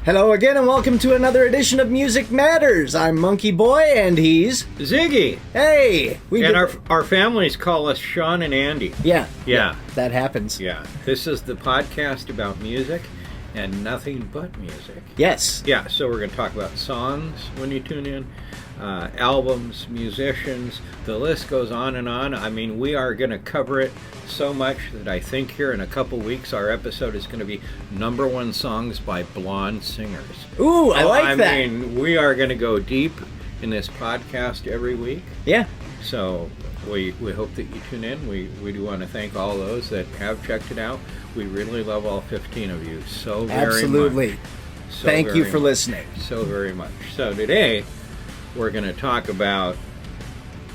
Hello again and welcome to another edition of Music Matters. I'm MonkeyBoy and he's... Ziggy. Hey! Our families call us Sean and Andy. Yeah. Yeah. That happens. Yeah. This is the podcast about music and nothing but music. Yes. Yeah, so we're going to talk about songs when you tune in, albums, musicians, the list goes on and on. I mean, we are going to cover it so much that I think here in a couple weeks our episode is going to be #1 songs by blonde singers. Ooh, I like that. I mean, we are going to go deep in this podcast every week. Yeah. So we hope that you tune in. We do want to thank all those that have checked it out. We really love all 15 of you so very Absolutely. much. So Thank you for much. listening. So very much. So today we're going to talk about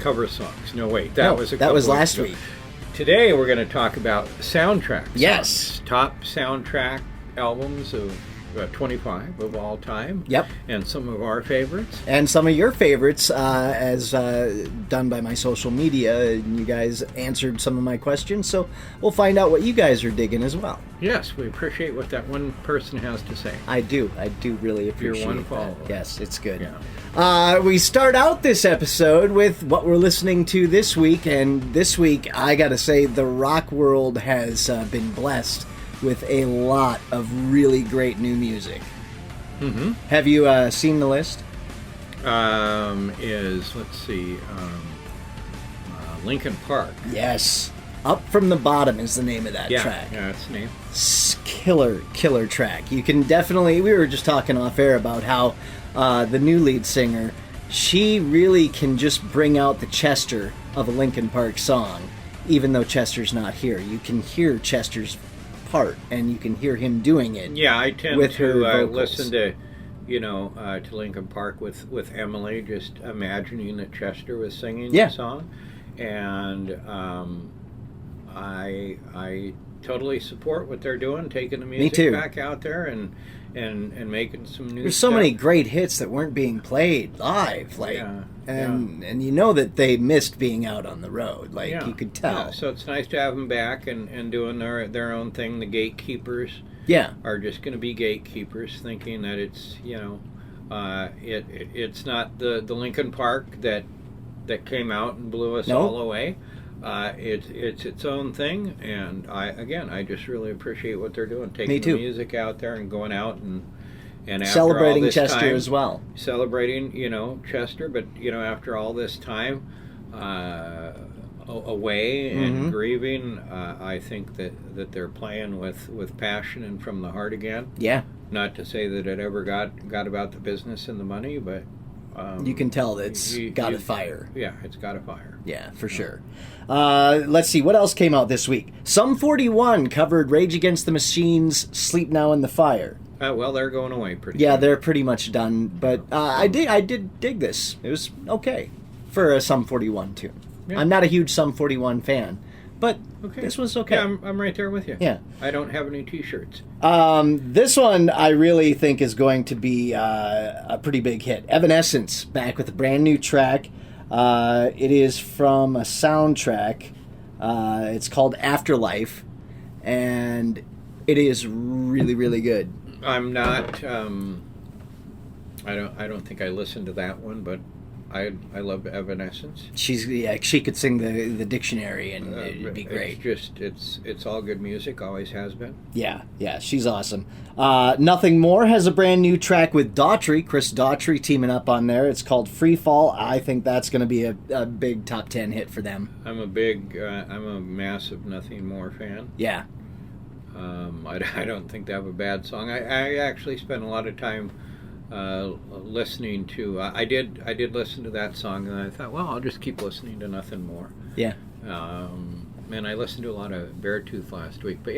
cover songs. No, wait, that was last week. Today we're going to talk about soundtracks. Yes. Top soundtrack albums of 25 of all time. Yep. And some of our favorites. And some of your favorites, as done by my social media. You guys answered some of my questions, so we'll find out what you guys are digging as well. Yes, we appreciate what that one person has to say. I do really appreciate You're one that. follower. Yes, it's good. Yeah. We start out this episode with what we're listening to this week, and this week, I gotta say, the rock world has been blessed with a lot of really great new music. Mm-hmm. Have you seen the list? Let's see, Linkin Park. Yes. Up From the Bottom is the name of that track. Yeah, that's the name. Killer track. You can definitely, we were just talking off air about how the new lead singer, she really can just bring out the Chester of a Linkin Park song, even though Chester's not here. You can hear Chester's part, and you can hear him doing it. Yeah, I tend with to her listen to, to Linkin Park with Emily, just imagining that Chester was singing the song, and I totally support what they're doing, taking the music back out there and making some new. There's so many great hits that weren't being played live, and you know that they missed being out on the road, you could tell. Yeah, so it's nice to have them back and doing their own thing. The gatekeepers are just going to be gatekeepers, thinking that it's it's not the Linkin Park that came out and blew us all away. It's its own thing, and I just really appreciate what they're doing, taking the music out there and going out and celebrating after all this Chester time, as well. Celebrating, Chester, but after all this time away and grieving, I think that they're playing with passion and from the heart again. Yeah. Not to say that it ever got about the business and the money, but you can tell that it's got a fire. Yeah, it's got a fire. Yeah, for sure. Let's see, what else came out this week? Sum 41 covered Rage Against the Machine's Sleep Now in the Fire. Well, they're going away pretty soon. They're pretty much done, but I did dig this. It was okay for a Sum 41 tune. Yeah. I'm not a huge Sum 41 fan, but this was okay. Yeah, I'm right there with you. Yeah. I don't have any t-shirts. This one I really think is going to be a pretty big hit. Evanescence, back with a brand new track. It is from a soundtrack. It's called Afterlife, and it is really, really good. I'm not. I don't think I listened to that one, but I love Evanescence. She could sing the dictionary, and it'd be great. It's all good music, always has been. Yeah, she's awesome. Nothing More has a brand new track with Daughtry, Chris Daughtry teaming up on there. It's called Free Fall. I think that's going to be a big top 10 hit for them. I'm a massive Nothing More fan. Yeah. I don't think they have a bad song. I actually spent a lot of time listening to. I did listen to that song, and I thought, well, I'll just keep listening to Nothing More. Yeah. And I listened to a lot of Beartooth last week, but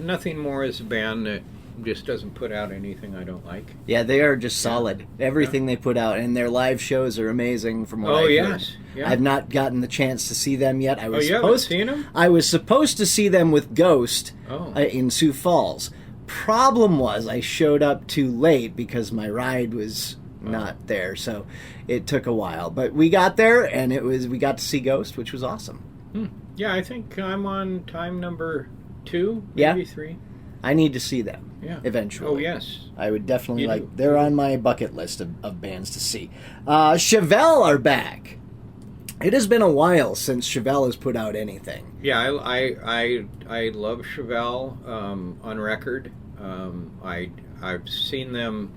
Nothing More is a band that just doesn't put out anything I don't like. Yeah, they are just solid. Everything they put out, and their live shows are amazing. From what I've heard. Yeah. I've not gotten the chance to see them yet. You haven't seen them? I was supposed to see them with Ghost in Sioux Falls. Problem was, I showed up too late because my ride was not there, so it took a while. But we got there, and we got to see Ghost, which was awesome. Yeah, I think I'm on time number 2, maybe 3. I need to see them. Yeah. Eventually. Oh, yes. I would definitely You like. do. They're on my bucket list of bands to see. Chevelle are back. It has been a while since Chevelle has put out anything. Yeah, I love Chevelle on record. I've seen them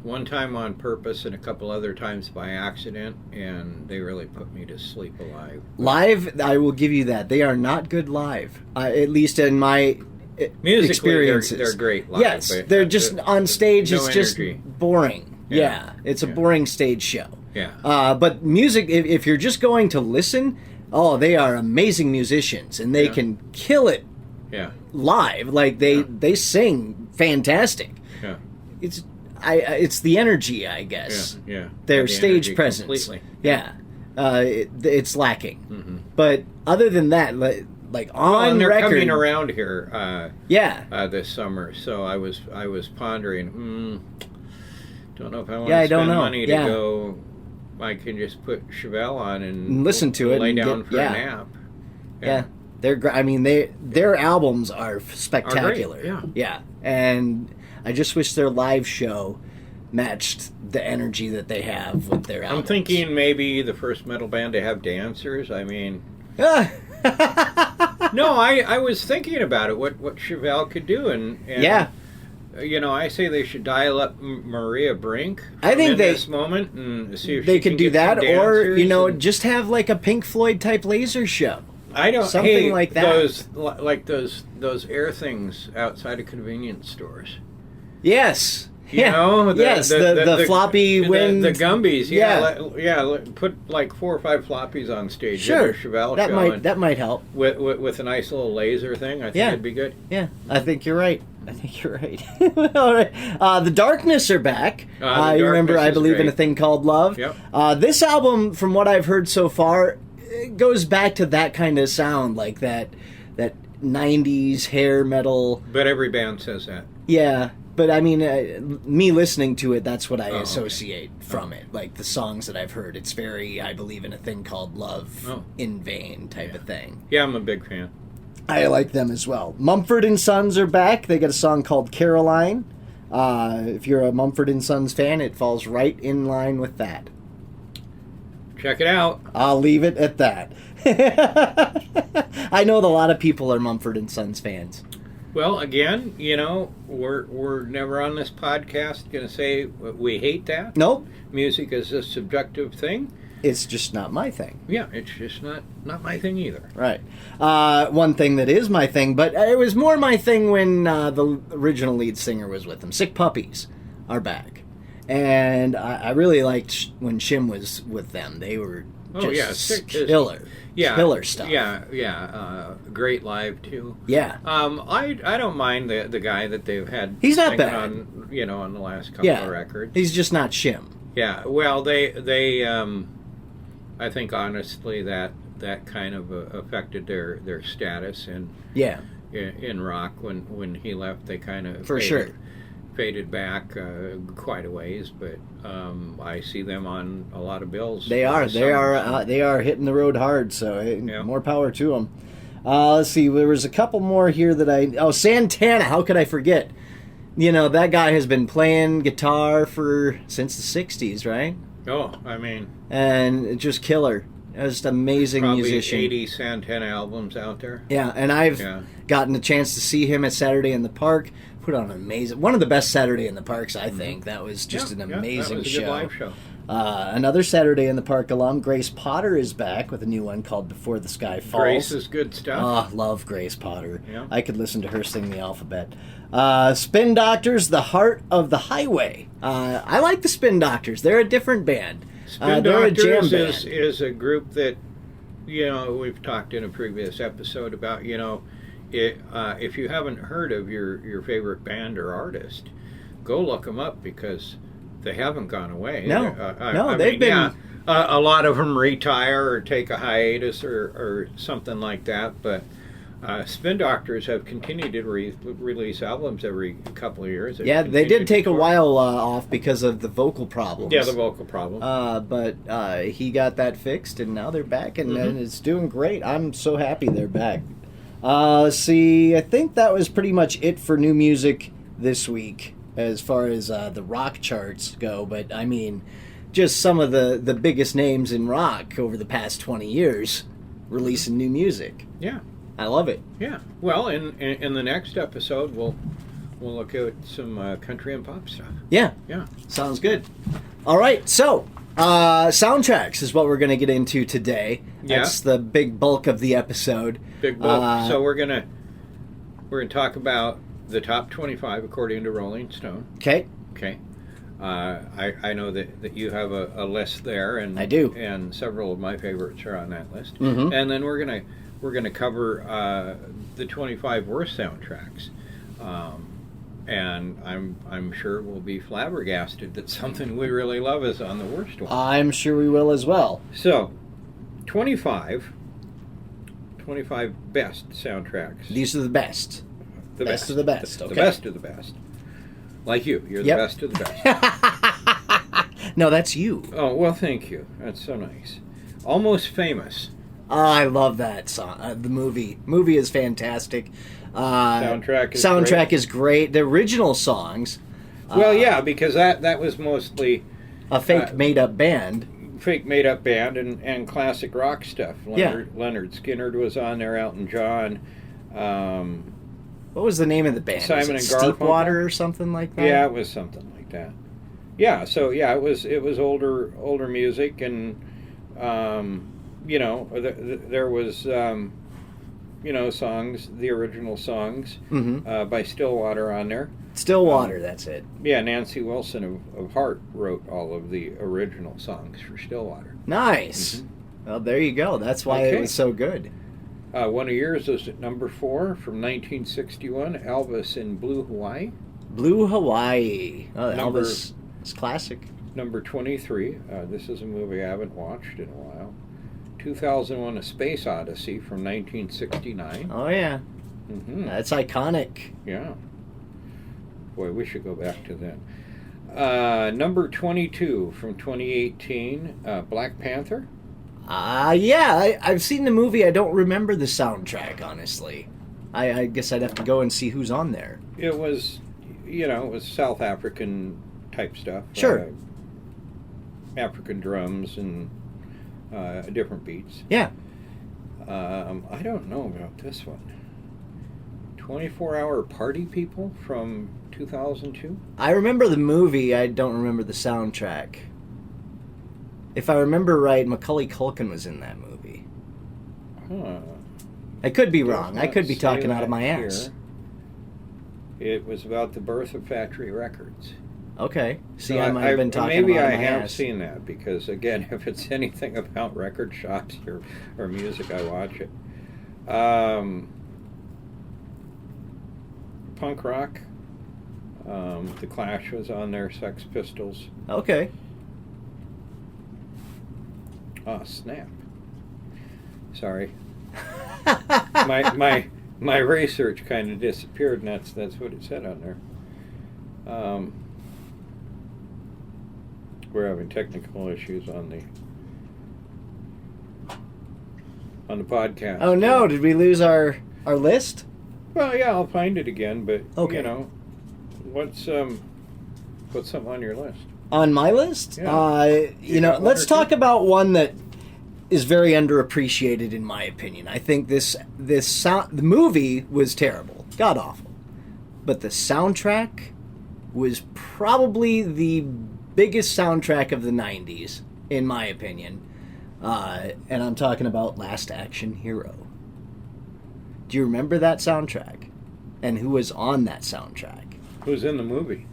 one time on purpose and a couple other times by accident, and they really put me to sleep alive. Live, I will give you that. They are not good live, at least in my Musically, experiences. they're great live. Yes, but they're just on stage. no It's just energy. boring. Yeah. It's a Yeah. boring stage show. Yeah. But music, if you're just going to listen, they are amazing musicians, and they Yeah. can kill it Yeah. live. Like they sing fantastic. Yeah. It's the energy, I guess. Yeah. Their The stage energy presence. completely. Yeah. It's lacking. Mm-hmm. But other than that, like on and they're record, coming around here. Yeah. This summer, so I was pondering. Don't know if I want Yeah, I to don't spend know. money to Yeah. go. I can just put Chevelle on and Listen to it lay and down get- for yeah. a nap. Yeah. I mean, their albums are spectacular. Are great, Yeah. And I just wish their live show matched the energy that they have with their albums. I'm thinking maybe the first metal band to have dancers. I mean, Ah. no, I was thinking about it. What Chevelle could do, and Yeah. I say they should dial up Maria Brink. I think in they- this moment and see if They she could can do get that, some or dancers and- just have like a Pink Floyd type laser show. I don't something hey, like that. Those air things outside of convenience stores. Yes. You know, the floppy wind. the Gumbies. Yeah. Put like 4 or 5 floppies on stage. Sure. At a Chevelle that show might and that might help. with a nice little laser thing. I think Yeah. it'd be good. Yeah, I think you're right. All right. The Darkness are back. The You remember Darkness I is Believe in great. a Thing Called Love? Yep. This album, from what I've heard so far, it goes back to that kind of sound, like that 90s hair metal. But every band says that. Yeah, but I mean, me listening to it, that's what I okay. associate from it. Like the songs that I've heard, it's very I Believe in a Thing Called Love in vain type of thing. Yeah, I'm a big fan. I like them as well. Mumford & Sons are back. They got a song called Caroline. If you're a Mumford & Sons fan, it falls right in line with that. Check it out. I'll leave it at that. I know that a lot of people are Mumford & Sons fans. Well, again, we're never on this podcast going to say we hate that. Nope. Music is a subjective thing. It's just not my thing. Yeah, it's just not my thing either. Right. One thing that is my thing, but it was more my thing when the original lead singer was with them. Sick Puppies are back. And I really liked when Shim was with them. They were just killer. Killer stuff. Yeah. Great live, too. Yeah. I don't mind the guy that they've had. He's not singing bad. on the last couple of records. He's just not Shim. Yeah. Well, they I think honestly that kind of affected their status in rock when he left. They kind of faded back quite a ways, but I see them on a lot of bills. They are hitting the road hard. So more power to them. Let's see. There was a couple more here that Santana. How could I forget? That guy has been playing guitar since the 60s, right? Oh, I mean... And just killer. Just amazing musician. Probably 80 Santana albums out there. Yeah, and I've gotten a chance to see him at Saturday in the Park. Put on one of the best Saturday in the Parks, I think. That was just an amazing that was show. a good live show. Another Saturday in the Park alum, Grace Potter, is back with a new one called Before the Sky Falls. Grace is good stuff. Oh, love Grace Potter. Yeah. I could listen to her sing the alphabet. Spin Doctors, The Heart of the Highway. I like the Spin Doctors. They're a different band. Spin they're Doctors a jam band. is a group that, we've talked in a previous episode about, if you haven't heard of your favorite band or artist, go look them up because they haven't gone away. No, they've been... Yeah, a lot of them retire or take a hiatus or something like that, but Spin Doctors have continued to release albums every couple of years. They did take a while off because of the vocal problems. Yeah, the vocal problem. But he got that fixed, and now they're back, and it's doing great. I'm so happy they're back. Let's see. I think that was pretty much it for new music this week as far as the rock charts go. But I mean, just some of the biggest names in rock over the past 20 years releasing new music. Yeah. I love it. Yeah. Well, in the next episode, we'll look at some country and pop stuff. Yeah. Yeah. Sounds good. All right. So, soundtracks is what we're going to get into today. Yeah. That's the big bulk of the episode. Big book. So we're gonna talk about the top 25 according to Rolling Stone. Okay. Okay. I know that you have a list there, and I do, and several of my favorites are on that list. Mm-hmm. And then we're gonna cover the 25 worst soundtracks. And I'm sure we'll be flabbergasted that something we really love is on the worst one. I'm sure we will as well. So, 25 best soundtracks. These are the best. The best of the best. The okay. best of the best. Like you. You're Yep. the best of the best. No, that's you. Oh, well, thank you. That's so nice. Almost Famous. I love that song. The movie is fantastic. Soundtrack is great. The original songs. Well, yeah, because that was mostly a fake made-up band. Fake made-up band and classic rock stuff. Leonard Skinner was on there, Elton John. What was the name of the band? Simon was it and Garfunkel? Steepwater or something like that? Yeah, it was something like that. Yeah, so yeah, it was older music, and there was songs, the original songs Mm-hmm. by Stillwater on there. Stillwater, that's it. Yeah, Nancy Wilson of Heart wrote all of the original songs for Stillwater. Nice. Mm-hmm. Well, there you go. That's why it was so good. One of yours was at number 4 from 1961, Elvis in Blue Hawaii. Blue Hawaii. Oh, Elvis is classic. Number 23, this is a movie I haven't watched in a while. 2001: A Space Odyssey from 1969. Oh, yeah. Mm-hmm. That's iconic. Yeah. Boy, we should go back to that. Number 22 from 2018, Black Panther. Yeah, I've seen the movie. I don't remember the soundtrack, honestly. I guess I'd have to go and see who's on there. It was, it was South African type stuff. Sure. African drums and different beats. Yeah. I don't know about this one. 24-Hour Party People from 2002. I remember the movie. I don't remember the soundtrack. If I remember right, Macaulay Culkin was in that movie. Huh. I could be wrong. I could be talking out of my ass. It was about the birth of Factory Records. Okay. See, So I might have been talking maybe out of I my have ass. seen that, because again, if it's anything about record shops or music, I watch it. Punk rock. The Clash was on there. Sex Pistols. Okay. Oh, snap. Sorry. my research kind of disappeared, and that's what it said on there. We're having technical issues on the podcast. Oh no! Did we lose our list? Well, yeah, I'll find it again, but Okay. what's something on your list? On my list? Yeah. got one Let's or talk two? about one that is very underappreciated in my opinion. I think the movie was terrible, god awful, but the soundtrack was probably the biggest soundtrack of the 90s in my opinion, and I'm talking about Last Action Hero. Do you remember that soundtrack? And who was on that soundtrack? Who's in the movie?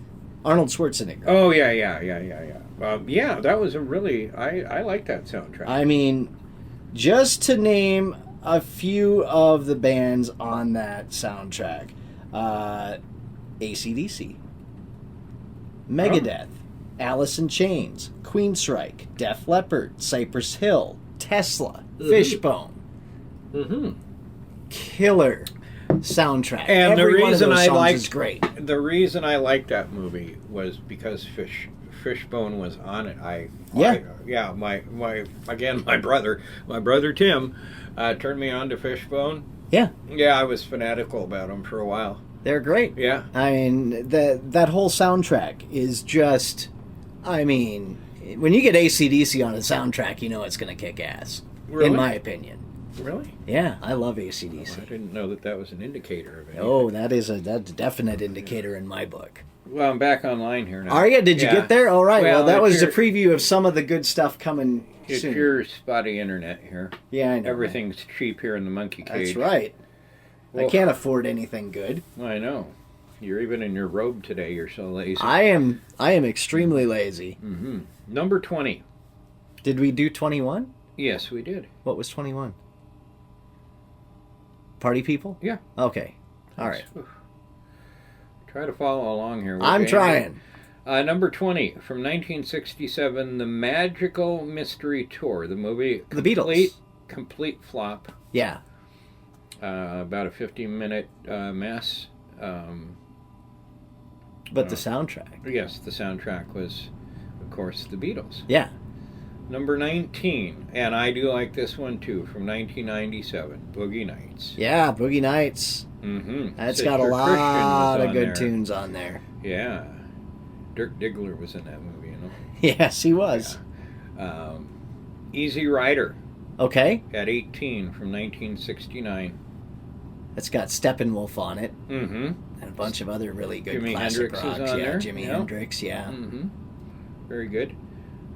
Arnold Schwarzenegger. Oh, yeah. Yeah, that was a really... I like that soundtrack. I mean, just to name a few of the bands on that soundtrack. AC/DC. Megadeth. Alice in Chains. Queensryche. Def Leppard. Cypress Hill. Tesla. Fishbone. Mm-hmm. Killer soundtrack. And Every one of those songs is great. The reason I liked that movie was because Fishbone was on it. My brother Tim turned me on to Fishbone, Yeah, Yeah, I was fanatical about them for a while. they're great. Yeah. I mean, that whole soundtrack is just, I mean, when you get AC/DC on a soundtrack, you know it's going to kick ass, Really? in my opinion. Really? Yeah, I love AC/DC. I didn't know that was an indicator of anything. Oh, that's a definite indicator in my book. Well, I'm back online here now. Are you? Did you Yeah. get there? All right. Well, that if was a you're- preview of some of the good stuff coming It's soon. your spotty internet here. Yeah, I know. Everything's cheap here in the monkey cage. That's right. I Well- can't afford anything good. I know. You're even in your robe today. You're so lazy. I am extremely lazy. Mm-hmm. Number 20. Did we do 21? Yes, we did. What was 21? Party people? Yeah. Okay. All right. Oof. Try to follow along here. I'm trying. Number 20 from 1967, The Magical Mystery Tour. The movie. The Beatles. Complete flop. Yeah. About a 15-minute mess. But the soundtrack. Yes, the soundtrack was, of course, the Beatles. Yeah. Number 19, and I do like this one too, from 1997, Boogie Nights. Yeah, Boogie Nights. Mm-hmm. That's got a lot of good tunes on there. Yeah. Dirk Diggler was in that movie, you know. Yes, he was. Easy Rider Okay. at 18 from 1969. It's got Steppenwolf on it. Mm-hmm. And a bunch of other really good Jimi classic Hendrix is rocks. on Yeah, there. Jimi Yep. Hendrix, yeah. Mm-hmm. Very good.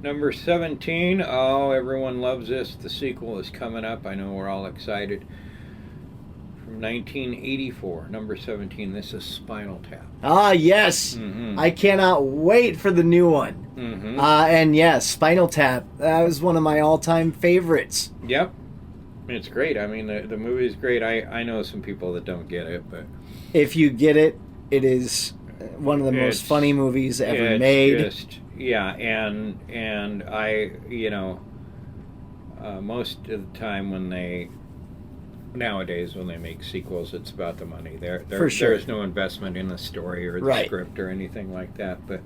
Number 17. Oh, everyone loves this. The sequel is coming up. I know we're all excited. From 1984. Number 17. This is Spinal Tap. Ah, yes. Mm-hmm. I cannot wait for the new one. Mm-hmm. And yes, Spinal Tap. That was one of my all-time favorites. Yep. It's great. I mean, the movie's great. I know some people that don't get it, but If you get it, it is one of the most It's- funny movies ever it's made. just, yeah, and I, most of the time nowadays when they make sequels, it's about the money. For sure. There's no investment in the story or the Right. script or anything like that. But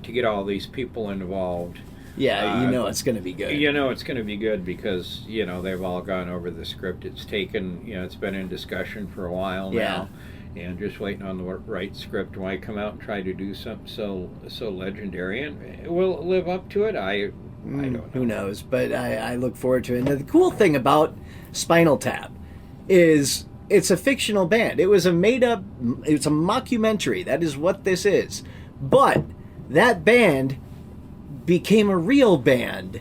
to get all these people involved, Yeah, you know it's going to be good. you know it's going to be good because they've all gone over the script. It's taken, it's been in discussion for a while now, and just waiting on the right script. Why come out and try to do something so legendary, and will it live up to it? I don't know. Who knows? But I look forward to it. And the cool thing about Spinal Tap is it's a fictional band. It was it's a mockumentary. That is what this is. But that band became a real band,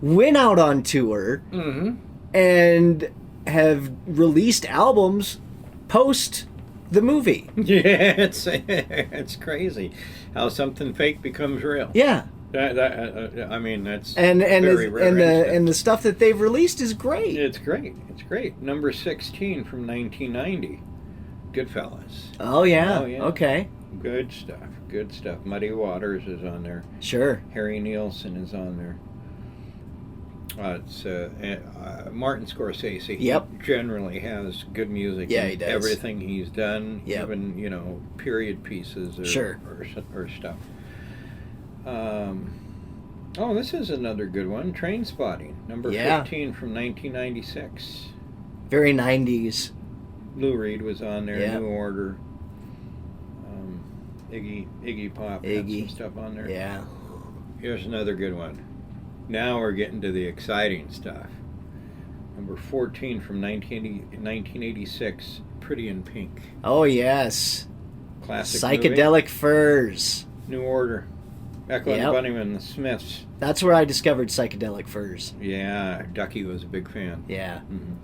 went out on tour, Mm-hmm. and have released albums post the movie. Yeah, it's crazy how something fake becomes real. Yeah. I mean, that's And very rare instance. and the stuff that they've released is great. It's great. It's great. Number 16 from 1990, Goodfellas. Oh yeah. Oh, yeah. Okay. Good stuff. Good stuff. Muddy Waters is on there. Sure. Harry Nielsen is on there. It's Martin Scorsese. Yep. He generally has good music. Yeah, in he does. Everything he's done, Yep. even period pieces or Sure. or stuff. Oh, this is another good one. Train Spotting, number Yeah. 15 from 1996. Very 90s. Lou Reed was on there. Yeah. New Order. Iggy Pop had Iggy. some stuff on there. Yeah. Here's another good one. Now we're getting to the exciting stuff. Number 14 from 1986, Pretty in Pink. Oh yes. Classic Psychedelic Furs. movie. New Order. Echo and Yep. Bunnyman, the Smiths. That's where I discovered Psychedelic Furs. Yeah, Ducky was a big fan. Yeah. Mhm.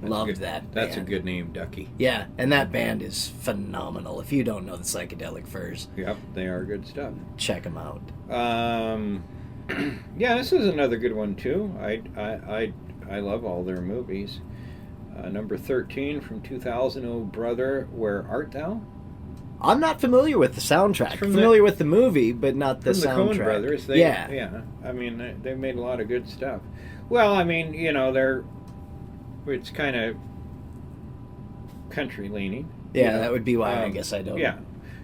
Loved good. that. That's band. a good name, Ducky. Yeah, and that band is phenomenal. If you don't know the Psychedelic Furs, Yep, they are good stuff. check them out. Yeah, this is another good one too. I love all their movies. Number 13 from 2000, Oh Brother, Where Art Thou? I'm not familiar with the soundtrack. From Familiar with the movie, but not the From the soundtrack. Coen Brothers. Yeah. I mean, they made a lot of good stuff. Well, I mean, it's kind of country leaning. Yeah, that would be why I guess I don't. Yeah.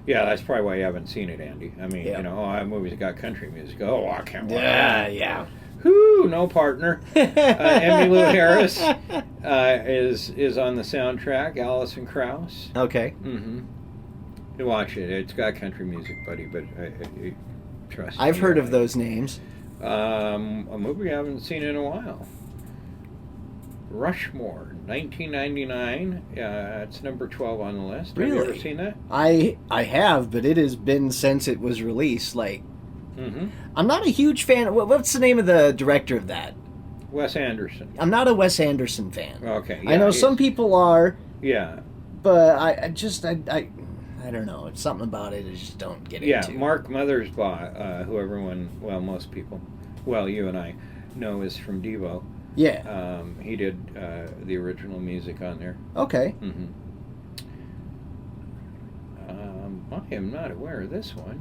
Yeah, that's probably why you haven't seen it, Andy. I mean, Yeah. that movie's got country music. Oh, I can't wait. Yeah, yeah. Whoo! Woo, no partner. Emmylou Harris is on the soundtrack. Alison Krauss. Okay. Mm-hmm. You watch it. It's got country music, buddy, but trust me. I've heard of those names. A movie I haven't seen in a while. Rushmore, 1999. It's number 12 on the list. Really? Have you ever seen that? I have, but it has been since it was released. Like, Mm-hmm. I'm not a huge fan. What's the name of the director of that? Wes Anderson. I'm not a Wes Anderson fan. Okay. I know some people are, Yeah. but I don't know. It's something about it I just don't get Yeah, into. Mark Mothersbaugh, who everyone, well, most people, well, you and I know is from Devo. Yeah. He did the original music on there. Okay. Mm-hmm. I am not aware of this one.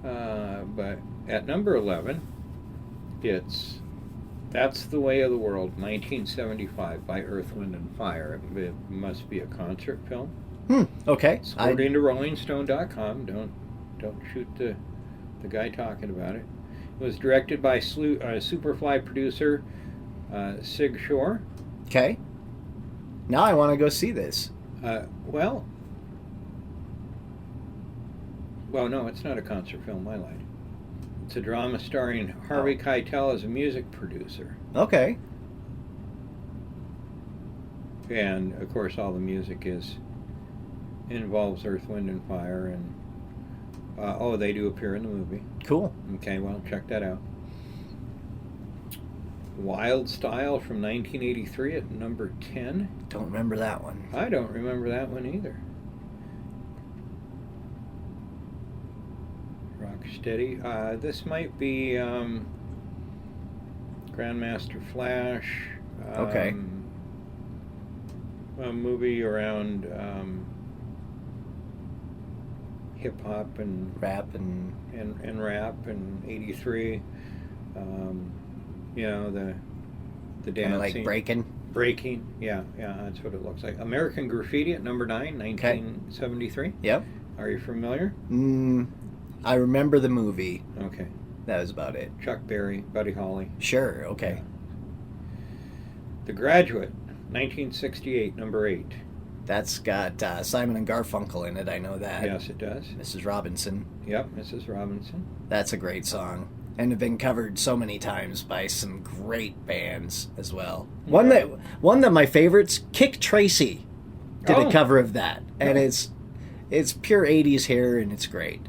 But at number 11, it's That's the Way of the World, 1975, by Earth, Wind, and Fire. It must be a concert film. Okay. According to RollingStone.com, don't shoot the guy talking about it. It was directed by Superfly producer Sig Shore. Okay. Now I want to go see this. Well, no, it's not a concert film. I lied. It's a drama starring Harvey Keitel as a music producer. Okay. And, of course, all the music involves Earth, Wind, and Fire. And, they do appear in the movie. Cool. Okay, well, check that out. Wild Style from 1983 at number 10. Don't remember that one. I don't remember that one either. Rocksteady. This might be Grandmaster Flash. Okay. A movie around hip hop and Rap and rap in '83. The dancing, like breaking. Yeah, that's what it looks like. American Graffiti at number 9, 1973. Yep. Are you familiar? I remember the movie. Okay. That was about it. Chuck Berry, Buddy Holly. Sure. Okay. Yeah. The Graduate, 1968, number 8. That's got Simon and Garfunkel in it. I know that. Yes, it does. Mrs. Robinson. Yep, Mrs. Robinson. That's a great song. And have been covered so many times by some great bands as well. One that my favorites, Kick Tracy, did a cover of that, and it's pure '80s hair, and it's great.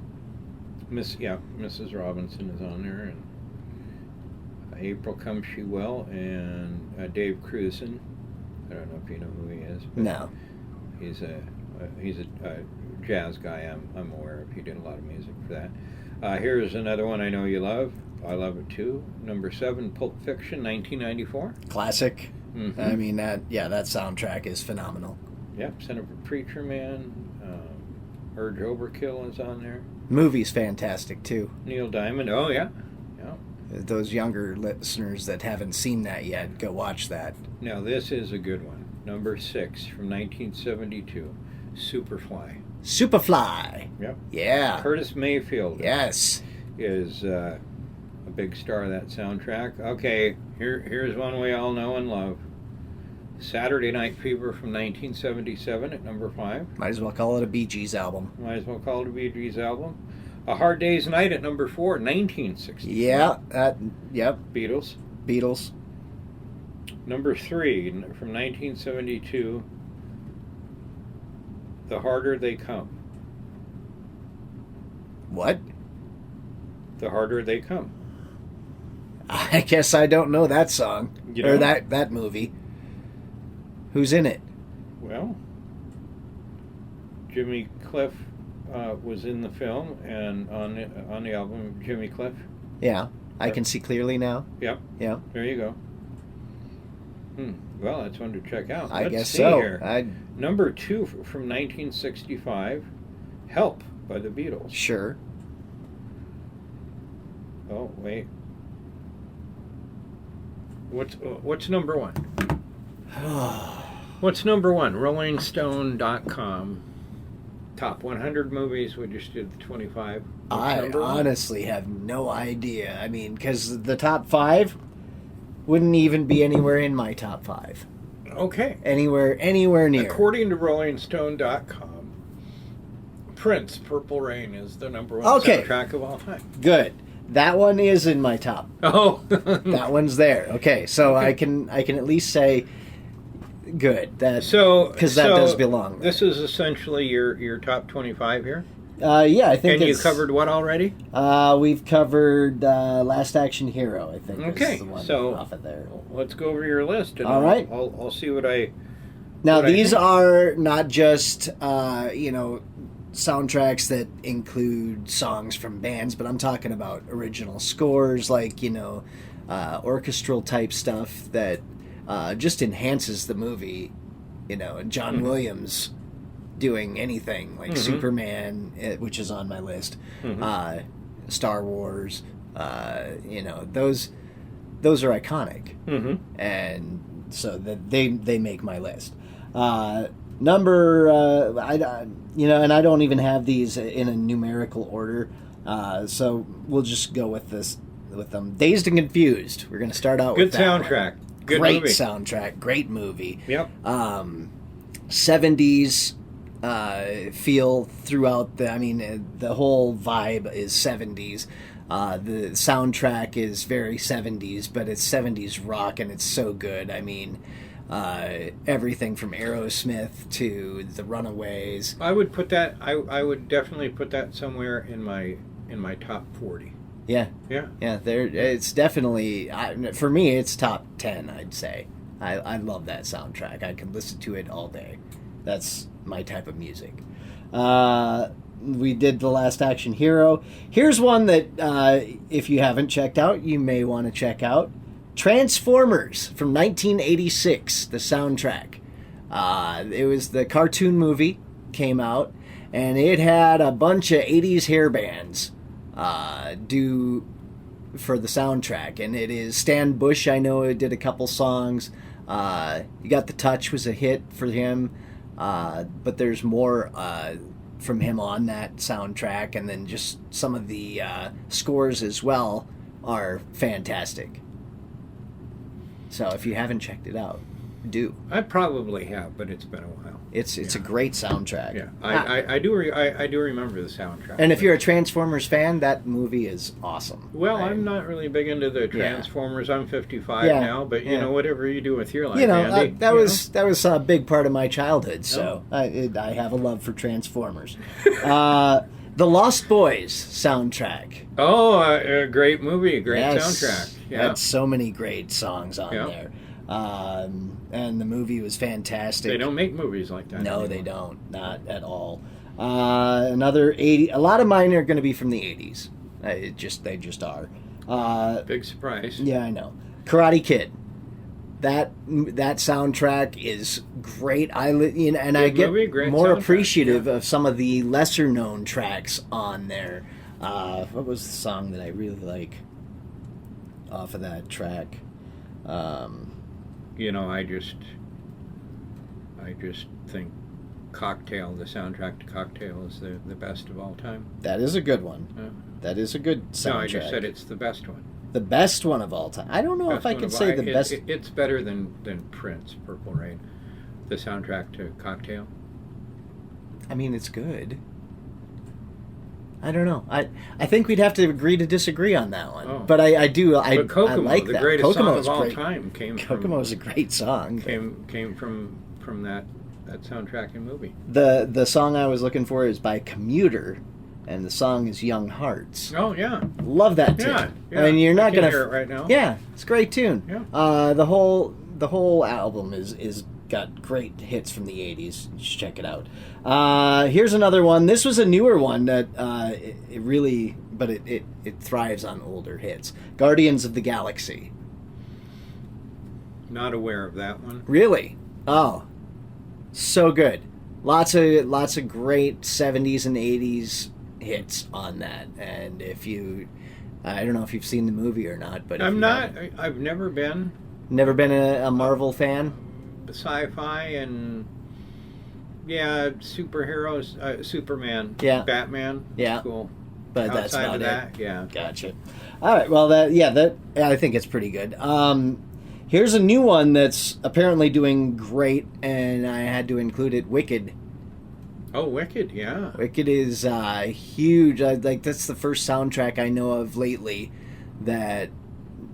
Mrs. Robinson is on there, and April Comes She Will, and Dave Cruzan. I don't know if you know who he is. But No. He's a jazz guy. I'm aware of. He did a lot of music for that. Here's another one I know you love. I love it too. Number 7, Pulp Fiction, 1994. Classic. Mm-hmm. I mean, that soundtrack is phenomenal. Yep, Son of a Preacher Man. Urge Overkill is on there. Movie's fantastic too. Neil Diamond. Oh, yeah. Those younger listeners that haven't seen that yet, go watch that. Now, this is a good one. Number 6 from 1972, Superfly. Superfly. Yep. Yeah. Curtis Mayfield. Yes. Is a big star of that soundtrack. Okay, here's one we all know and love. Saturday Night Fever from 1977 at number 5. Might as well call it a Bee Gees album. Might as well call it a Bee Gees album. A Hard Day's Night at number 4, 1960. Yeah, yep. Beatles. Number 3 from 1972, The Harder They Come. What? The Harder They Come. I guess I don't know that song. You or don't? that movie. Who's in it? Well, Jimmy Cliff was in the film, and on the album, Jimmy Cliff. Yeah, I can see clearly now. Yep. Yeah. There you go. Well, that's one to check out. I Let's guess see so. Here. Number 2 from 1965, Help by the Beatles. Sure. Oh, wait. What's number 1? What's number 1? RollingStone.com. Top 100 movies. We just did the 25. I number one? honestly have no idea. I mean, because the top 5 wouldn't even be anywhere in my top 5. Okay. Anywhere near. According to RollingStone.com, Prince, Purple Rain is the number one Okay. soundtrack of all time. Good. That one is in my top. Oh. That one's there. Okay, so I can at least say good. That because that does belong there. This is essentially your top 25 here? Yeah, I think And you covered what already? We've covered Last Action Hero, I think. Okay, is the one so off of there. Let's go over your list. And All right. I'll see what I... Now, what I these think. are not just, soundtracks that include songs from bands, but I'm talking about original scores, like, orchestral type stuff that just enhances the movie. And John Williams doing anything, like Superman, which is on my list, Star Wars, those are iconic. And so that they make my list. Number, and I don't even have these in a numerical order, so we'll just go with them. Dazed and Confused. We're going to start out with Good soundtrack. Good great movie. soundtrack. Great movie. Yep. 70s feel throughout the whole vibe is 70s. The soundtrack is very 70s, but it's 70s rock, and it's so good. I mean, everything from Aerosmith to the Runaways. I would put that. I would definitely put that somewhere in my top 40. Yeah, Yeah. There. It's definitely for me. It's top 10. I'd say. I love that soundtrack. I can listen to it all day. That's my type of music. We did The Last Action Hero. Here's one that if you haven't checked out, you may want to check out. Transformers from 1986, the soundtrack. It was the cartoon movie, came out, and it had a bunch of 80s hair bands do for the soundtrack. And it is Stan Bush, I know, it did a couple songs. You Got the Touch was a hit for him, but there's more from him on that soundtrack, and then just some of the scores as well are fantastic. So if you haven't checked it out, do. I probably have, but it's been a while. It's a great soundtrack. Yeah, I do remember the soundtrack. And if you're a Transformers fan, that movie is awesome. Well, I'm not really big into the Transformers. I'm 55 Yeah, now, but yeah. whatever you do with your life, Andy, that was a big part of my childhood. So I have a love for Transformers. The Lost Boys soundtrack. Oh, a great movie, great Yes, soundtrack. Yeah. had so many great songs on there. And the movie was fantastic. They don't make movies like that No, anymore. they don't. Not at all. Another 80. A lot of mine are going to be from the 80s. They just are. Big surprise. Yeah, I know. Karate Kid. That soundtrack is great. I get movie, great more soundtrack, appreciative of some of the lesser known tracks on there. What was the song that I really like off of that track? I just think Cocktail, the soundtrack to Cocktail, is the best of all time. That is a good one. That is a good soundtrack. No, I just said it's the best one. The best one of all time. I don't know if I can say the best. It's better than Prince, Purple Rain, the soundtrack to Cocktail. I mean, it's good. I don't know. I think we'd have to agree to disagree on that one. Oh. But I do. But Kokomo, I like the that. greatest Kokomo song is of all great. time, came Kokomo's a great song. came from that soundtrack and movie. The song I was looking for is by Commuter, and the song is Young Hearts. Oh yeah, Love that tune. yeah. I mean, you're not I can gonna hear it right now. Yeah, it's a great tune. Yeah. The whole album is got great hits from the 80s. You should check it out. Here's another one. This was a newer one that it really, but it thrives on older hits. Guardians of the Galaxy. Not aware of that one. Really? Oh, so good. Lots of great 70s and 80s hits on that. And I don't know if you've seen the movie or not, but I've never been never been a Marvel fan. Sci-fi and superheroes, Superman, Yeah. Batman. Yeah. Cool. but that's Outside about of that, it. yeah. Gotcha. All right. Well, that I think it's pretty good. Here's a new one that's apparently doing great, and I had to include it. Wicked. Oh, Wicked, yeah. Wicked is huge. Like that's the first soundtrack I know of lately that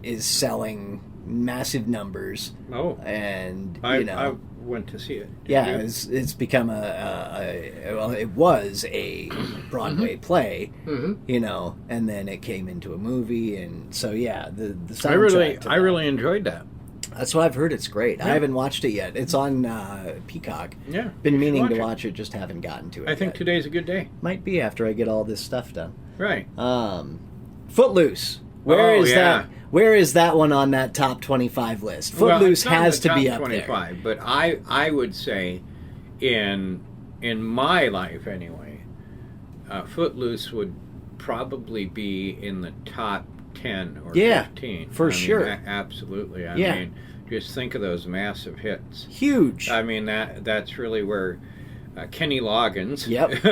is selling massive numbers. Oh, and I went to see it. Did yeah, you? it's become well, it was a Broadway play, and then it came into a movie, and so yeah, the soundtrack. I really enjoyed that. That's what I've heard. It's great. Yeah. I haven't watched it yet. It's on Peacock. Yeah, Been meaning to watch it, just haven't gotten to it. I think yet. today's a good day. Might be after I get all this stuff done. Right. Where is yeah. that? Where is that one on that top 25 list? Footloose Well, has it's not to in be the up top 25, but I would say, in my life anyway, Footloose would probably be in the top 10 or 15. For sure. Absolutely. I Yeah. mean, just think of those massive hits. there. Huge. I mean, that's really where Kenny Loggins Yep.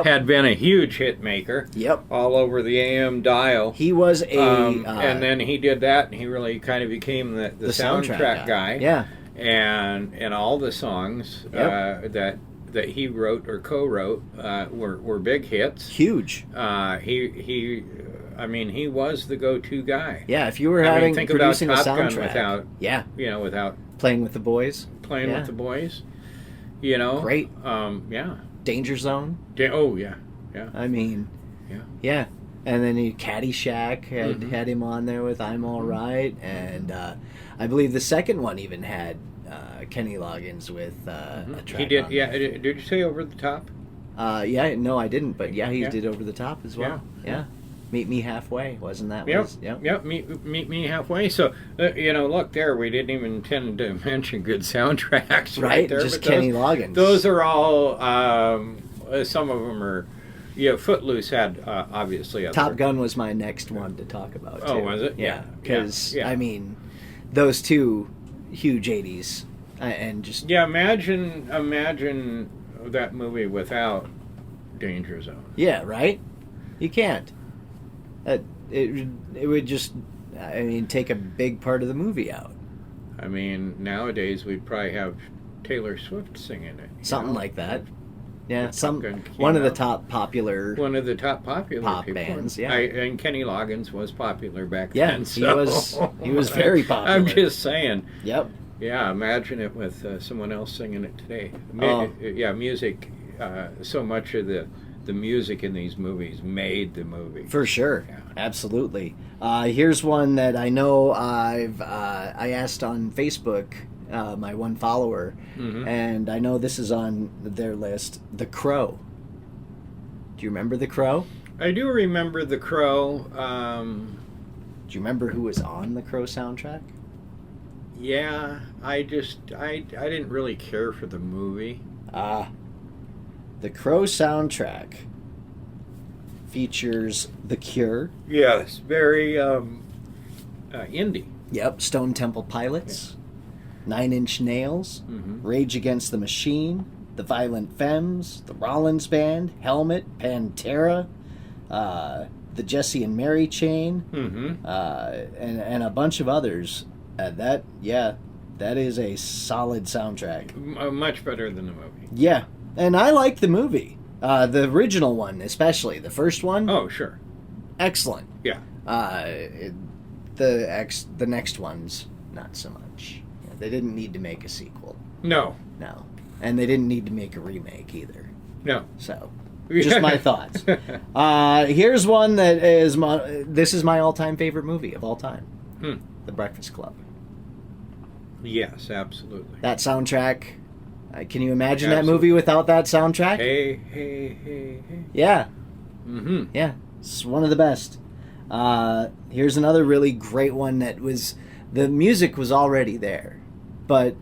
had been a huge hit maker. Yep. All over the AM dial. He was a and then he did that, and he really kind of became the soundtrack guy. Yeah. And all the songs that he wrote or co-wrote were big hits. Huge. He was the go-to guy. Yeah, if you were think producing about a Top Gun soundtrack. without Playing with the boys. with the boys. Great. Yeah. Danger Zone. Oh yeah. Yeah. I mean, yeah. And then Caddyshack had him on there with "I'm All Right," and I believe the second one even had Kenny Loggins with a track. He did. on Yeah. there. Did you say Over the Top? No, I didn't. But he did Over the Top as well. Yeah. Yeah. Meet Me Halfway, wasn't that? Yep. Meet me halfway. So look there. We didn't even intend to mention good soundtracks, right there. Just but Kenny Loggins. Those are all. Some of them are. Yeah, Footloose had obviously. Top Gun was my next one to talk about. Too. Oh, was it? Yeah, because Yeah. I mean, those two huge '80s and just imagine that movie without Danger Zone. Yeah, right. You can't. It would just, take a big part of the movie out. I mean, nowadays we'd probably have Taylor Swift singing it. Something like that. Yeah, One of the top popular pop people. bands. Yeah, and Kenny Loggins was popular back yeah, then. So. he was very popular. I'm just saying. Yep. Yeah, imagine it with someone else singing it today. Music. So much of the music in these movies made the movie. For sure. Yeah. Absolutely. Here's one that I know I asked on Facebook, my one follower, and I know this is on their list, The Crow. Do you remember The Crow? I do remember The Crow. Do you remember who was on the Crow soundtrack? Yeah, I didn't really care for the movie. The Crow soundtrack features The Cure. Yes, very indie. Yep, Stone Temple Pilots, Nine Inch Nails, Rage Against the Machine, The Violent Femmes, The Rollins Band, Helmet, Pantera, the Jesse and Mary Chain, and a bunch of others. That is a solid soundtrack. Much better than the movie. Yeah, and I like the movie. The original one, especially. The first one. Oh, sure. Excellent. Yeah. The next ones, not so much. Yeah, they didn't need to make a sequel. No. And they didn't need to make a remake either. No. So, just my thoughts. Here's one that is this is my all-time favorite movie of all time. The Breakfast Club. Yes, absolutely. That soundtrack. Can you imagine that movie without that soundtrack? Hey, hey, hey, hey. Yeah. Yeah, it's one of the best. Here's another really great one that was... The music was already there, but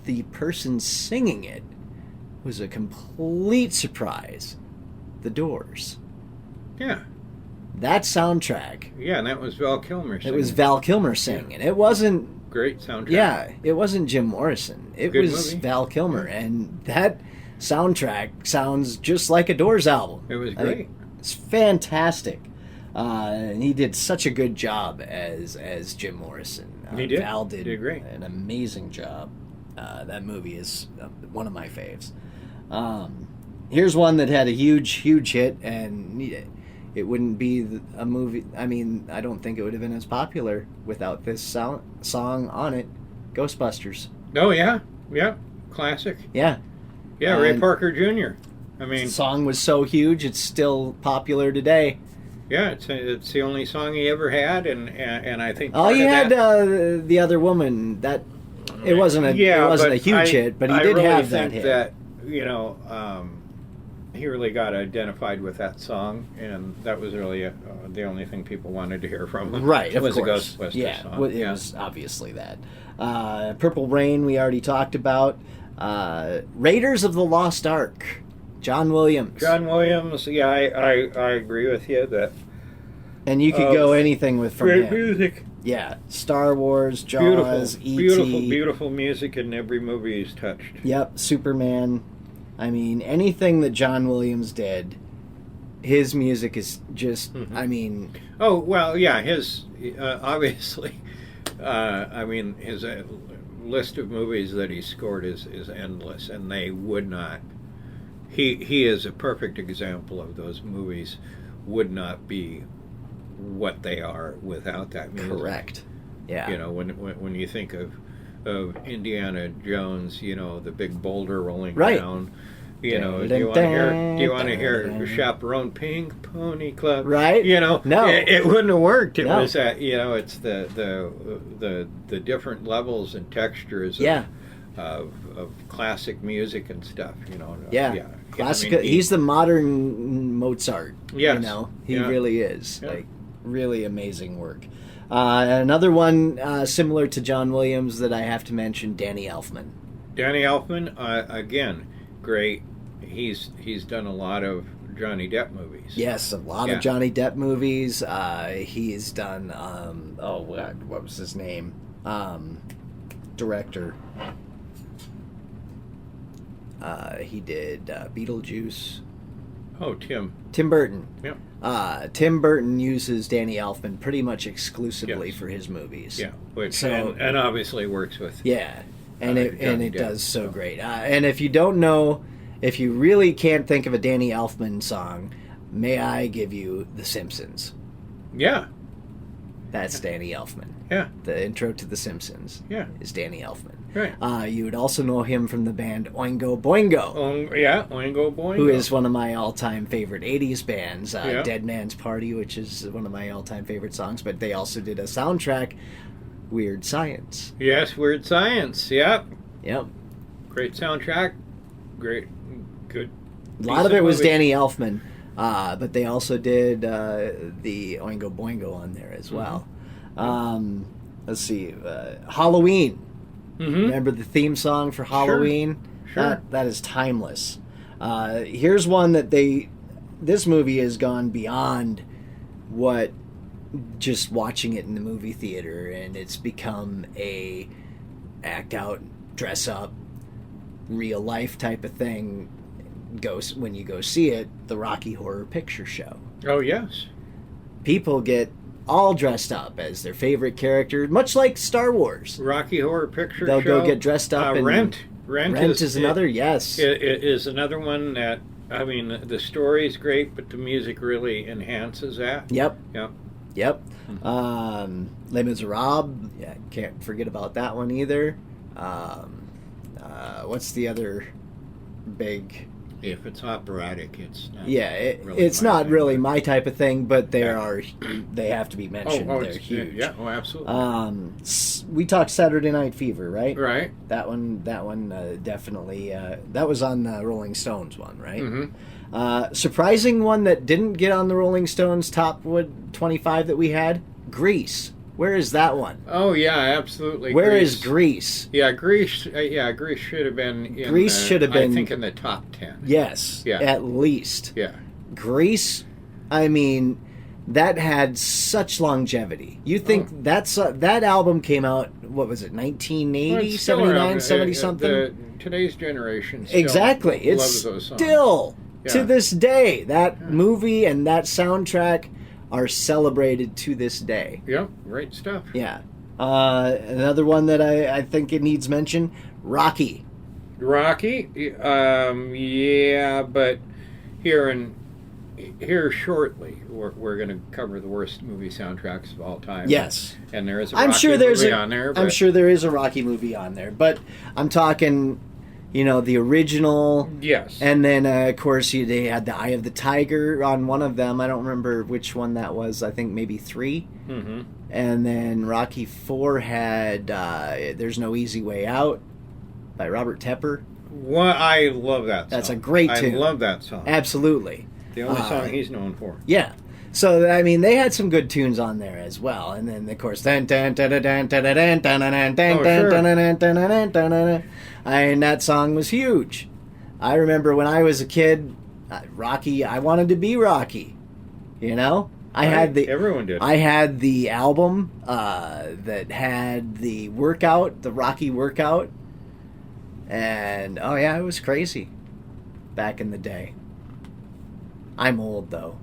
the person singing it was a complete surprise. The Doors. Yeah. That soundtrack... Yeah, and that was Val Kilmer singing. It was Val Kilmer singing. It wasn't... Great soundtrack. Yeah, it wasn't Jim Morrison. It Good was movie. Val Kilmer, and that soundtrack sounds just like a Doors album. It was great. It's fantastic. And he did such a good job as Jim Morrison. He did. Val did great. an amazing job. That movie is one of my faves. Here's one that had a huge hit, and it wouldn't be a movie. I mean, I don't think it would have been as popular without this song on it. Ghostbusters. Oh yeah, classic. Yeah. Yeah, Ray Parker Jr. I mean, the song was so huge, it's still popular today. Yeah, it's the only song he ever had, and I think. Oh, he had the other woman. That it wasn't a huge hit, but he did really have that think hit. That he really got identified with that song, and that was really the only thing people wanted to hear from him. Right, of was course. a Ghostbusters yeah, song. It was obviously that. Purple Rain, we already talked about. Raiders of the Lost Ark, John Williams. John Williams, yeah, I agree with you that. And you could go anything from great him. music. Yeah, Star Wars, Jaws, E.T. Beautiful music in every movie he's touched. Yep, Superman. I mean, anything that John Williams did, his music is just, I mean... Oh, well, yeah, his, obviously, I mean, his list of movies that he scored is endless, and they would not... He is a perfect example of those movies would not be what they are without that music. Correct. Yeah. You know, when you think of Indiana Jones, you know, the big boulder rolling down. You know, do you want to hear Chaperone Pink Pony Club? Right? You know, no, it wouldn't have worked. It no. was you know, it's the different levels and textures of classic music and stuff. You know. Yeah. Classic. I mean, he's the modern Mozart. Yes. You know, he really is. Yeah. Like, really amazing work. Another one similar to John Williams that I have to mention, Danny Elfman. Danny Elfman, again, great. He's done a lot of Johnny Depp movies. Yes, a lot of Johnny Depp movies. He's done, what was his name? Director. He did Beetlejuice. Oh, Tim Burton. Yeah. Tim Burton uses Danny Elfman pretty much exclusively for his movies. Yeah, which and obviously works with. Yeah, and it does so great. And if you don't know, if you really can't think of a Danny Elfman song, may I give you The Simpsons? Yeah. That's Danny Elfman. Yeah. The intro to The Simpsons. Yeah. Is Danny Elfman. Right. You would also know him from the band Oingo Boingo. Oingo Boingo. Who is one of my all-time favorite 80s bands. Dead Man's Party, which is one of my all-time favorite songs. But they also did a soundtrack, Weird Science. Yes, Weird Science. Yep. Yep. Great soundtrack. Good. A lot of it was Danny Elfman. But they also did the Oingo Boingo on there as well. Mm-hmm. Let's see. Halloween. Mm-hmm. Remember the theme song for Halloween? Sure. That is timeless. Here's one that this movie has gone beyond what just watching it in the movie theater, and it's become a act out, dress up, real life type of thing. When you go see it, the Rocky Horror Picture Show. Oh, yes. People get all dressed up as their favorite character, much like Star Wars. Rocky Horror Picture They'll Show. go get dressed up. Rent. Rent is another, yes. It is another one that, I mean, the story is great, but the music really enhances that. Yep. Yep. Les Miserables. Yeah, can't forget about that one either. What's the other big... If it's operatic, it's not. Yeah, it's not really my type of thing, but they have to be mentioned. They're huge. Yeah, absolutely. We talked Saturday Night Fever, right? Right. That one definitely. That was on the Rolling Stones one, right? Mm-hmm. Surprising one that didn't get on the Rolling Stones top 25 that we had. Grease. Where is that one? Oh yeah, absolutely. Where is Grease? Yeah, Grease should have been. I think in the top 10. Yes. Yeah. At least. Yeah. Grease. I mean, that had such longevity. You think that album came out? What was it? 1980, 79, 70 something. Today's generation. Exactly. Loves those songs. Still to this day that movie and that soundtrack are celebrated to this day. Yep, great stuff. Yeah. Another one that I think it needs mention, Rocky. Rocky, yeah, but here shortly we're going to cover the worst movie soundtracks of all time. Yes, and there is a Rocky movie on there. I'm sure there is a Rocky movie on there, but I'm talking, the original. Yes, and then of course they had the Eye of the Tiger on one of them. I don't remember which one that was. I think maybe 3. Mm-hmm. And then Rocky 4 had "There's No Easy Way Out" by Robert Tepper. Well, I love that song. That's a great tune. I love that song. Absolutely. The only song he's known for. Yeah. So, I mean, they had some good tunes on there as well. And then, of course, and that song was huge. I remember when I was a kid, Rocky, I wanted to be Rocky. Everyone did. I had the album that had the Rocky workout. And, oh yeah, it was crazy back in the day. I'm old, though.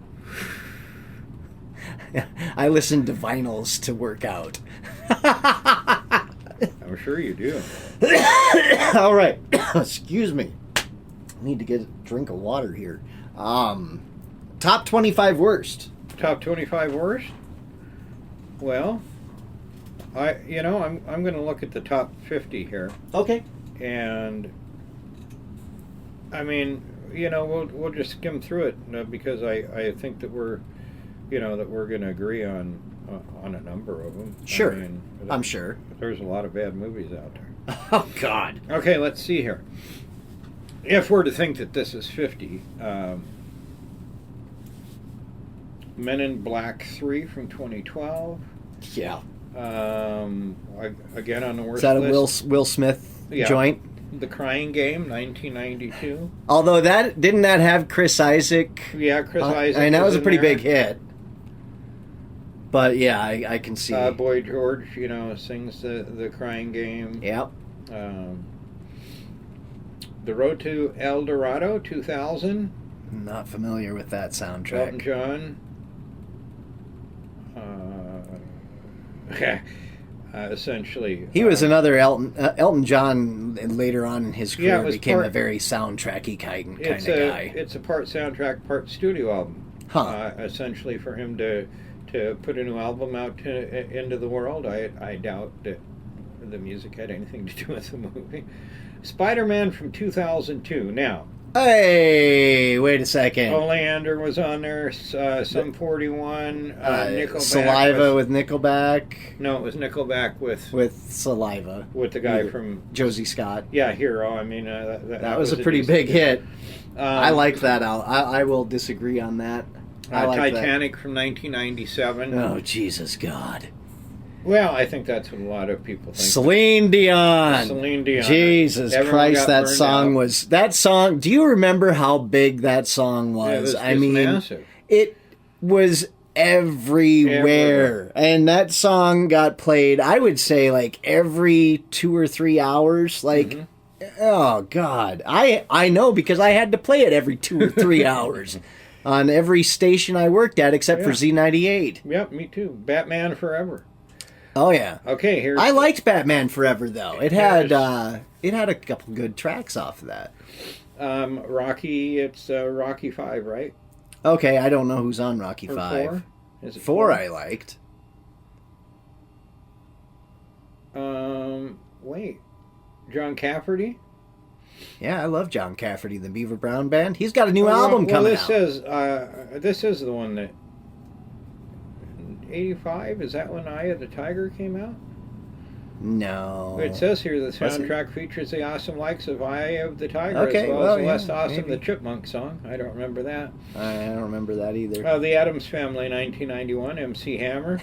I listened to vinyls to work out. I'm sure you do. All right. Excuse me. I need to get a drink of water here. Top 25 worst. Top 25 worst? Well, I'm going to look at the top 50 here. Okay. And I mean, we'll just skim through it because I think that we're going to agree on a number of them. Sure. I mean, I'm sure. There's a lot of bad movies out there. Oh God. Okay, let's see here. If we're to think that this is 50, Men in Black 3 from 2012. Yeah. Again on the worst Is that a list. Will Smith joint? The Crying Game, 1992. Although didn't that have Chris Isaac? Yeah, Chris Isaac. I mean, that was a pretty there. big hit. But yeah, I can see. Boy George, sings the Crying Game. Yep. The Road to El Dorado, 2000. Not familiar with that soundtrack. Elton John. Essentially, he was another Elton John. Later on in his career, became a very soundtracky kind of guy. It's a part soundtrack, part studio album. Huh. Essentially, for him to put a new album out into the world, I doubt that the music had anything to do with the movie. Spider-Man from 2002. Now, hey, wait a second. Oleander was on there. Sum 41. Nickelback. Saliva with Nickelback. No, it was Nickelback with Saliva. With the guy from Josie Scott. Yeah, Hero. I mean, that was a pretty big hit. I like that out. I will disagree on that. Titanic from 1997. Oh, Jesus God. Well, I think that's what a lot of people think. Celine Dion. Jesus Christ, that song was... That song... Do you remember how big that song was? Yeah, it was massive. It was everywhere. And that song got played, I would say, like, every 2 or 3 hours. Like, oh, God. I know because I had to play it every 2 or 3 hours. On every station I worked at except for Z98. Yep, me too. Batman Forever. Oh yeah. Okay, here's... I liked Batman Forever though. It had a couple good tracks off of that. Rocky, it's Rocky 5, right? Okay, I don't know who's on Rocky 5. 4? Is it 4 I liked. Wait. John Cafferty? Yeah, I love John Cafferty, the Beaver Brown Band. He's got a new album coming out. This is the one that 85? Is that when Eye of the Tiger came out? No. It says here the soundtrack features the awesome likes of Eye of the Tiger okay, as well as the yeah, less awesome maybe. The Chipmunk song. I don't remember that. I don't remember that either. The Addams Family, 1991, MC Hammer.